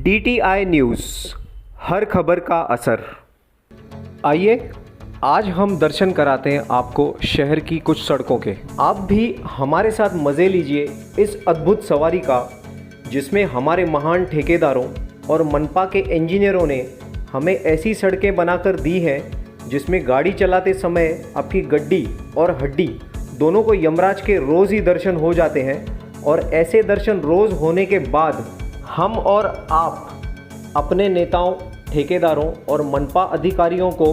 DTI news, हर खबर का असर। आइए आज हम दर्शन कराते हैं आपको शहर की कुछ सड़कों के। आप भी हमारे साथ मज़े लीजिए इस अद्भुत सवारी का, जिसमें हमारे महान ठेकेदारों और मनपा के इंजीनियरों ने हमें ऐसी सड़कें बनाकर दी हैं जिसमें गाड़ी चलाते समय आपकी गड्डी और हड्डी दोनों को यमराज के रोज़ ही दर्शन हो जाते हैं। और ऐसे दर्शन रोज़ होने के बाद हम और आप अपने नेताओं, ठेकेदारों और मनपा अधिकारियों को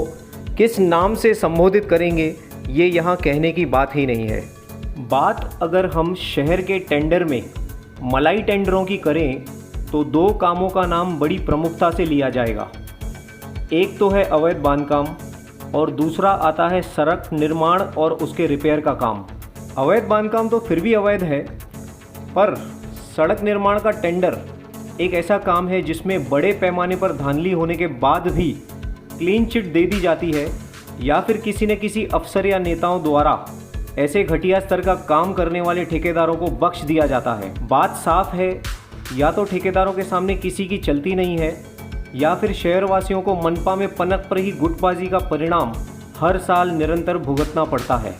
किस नाम से संबोधित करेंगे, ये यहाँ कहने की बात ही नहीं है। बात अगर हम शहर के टेंडर में मलाई टेंडरों की करें तो दो कामों का नाम बड़ी प्रमुखता से लिया जाएगा। एक तो है अवैध बांधकाम और दूसरा आता है सड़क निर्माण और उसके रिपेयर का काम। अवैध बांधकाम तो फिर भी अवैध है, पर सड़क निर्माण का टेंडर एक ऐसा काम है जिसमें बड़े पैमाने पर धांधली होने के बाद भी क्लीन चिट दे दी जाती है, या फिर किसी न किसी अफसर या नेताओं द्वारा ऐसे घटिया स्तर का काम करने वाले ठेकेदारों को बख्श दिया जाता है। बात साफ है, या तो ठेकेदारों के सामने किसी की चलती नहीं है, या फिर शहरवासियों को मनपा में पनक पर ही गुटबाजी का परिणाम हर साल निरंतर भुगतना पड़ता है।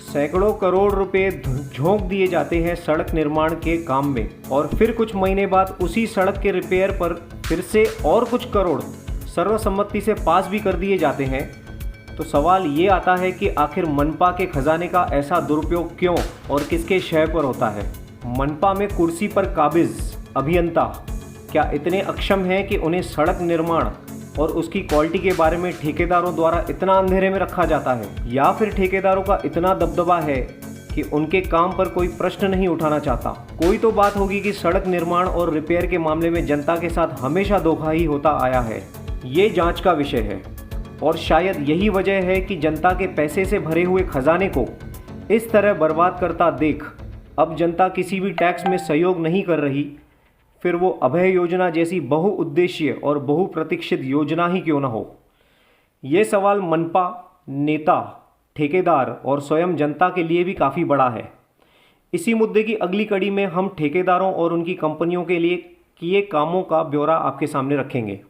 सैकड़ों करोड़ रुपए झोंक दिए जाते हैं सड़क निर्माण के काम में, और फिर कुछ महीने बाद उसी सड़क के रिपेयर पर फिर से और कुछ करोड़ सर्वसम्मति से पास भी कर दिए जाते हैं। तो सवाल ये आता है कि आखिर मनपा के खजाने का ऐसा दुरुपयोग क्यों और किसके शय पर होता है। मनपा में कुर्सी पर काबिज अभियंता क्या इतने अक्षम हैं कि उन्हें सड़क निर्माण और उसकी क्वालिटी के बारे में ठेकेदारों द्वारा इतना अंधेरे में रखा जाता है, या फिर ठेकेदारों का इतना दबदबा है कि उनके काम पर कोई प्रश्न नहीं उठाना चाहता। कोई तो बात होगी कि सड़क निर्माण और रिपेयर के मामले में जनता के साथ हमेशा धोखा ही होता आया है। ये जांच का विषय है, और शायद यही वजह है कि जनता के पैसे से भरे हुए खजाने को इस तरह बर्बाद करता देख अब जनता किसी भी टैक्स में सहयोग नहीं कर रही, फिर वो अभय योजना जैसी बहुउद्देशीय और बहुप्रतीक्षित योजना ही क्यों न हो। ये सवाल मनपा, नेता, ठेकेदार और स्वयं जनता के लिए भी काफ़ी बड़ा है। इसी मुद्दे की अगली कड़ी में हम ठेकेदारों और उनकी कंपनियों के लिए किए कामों का ब्यौरा आपके सामने रखेंगे।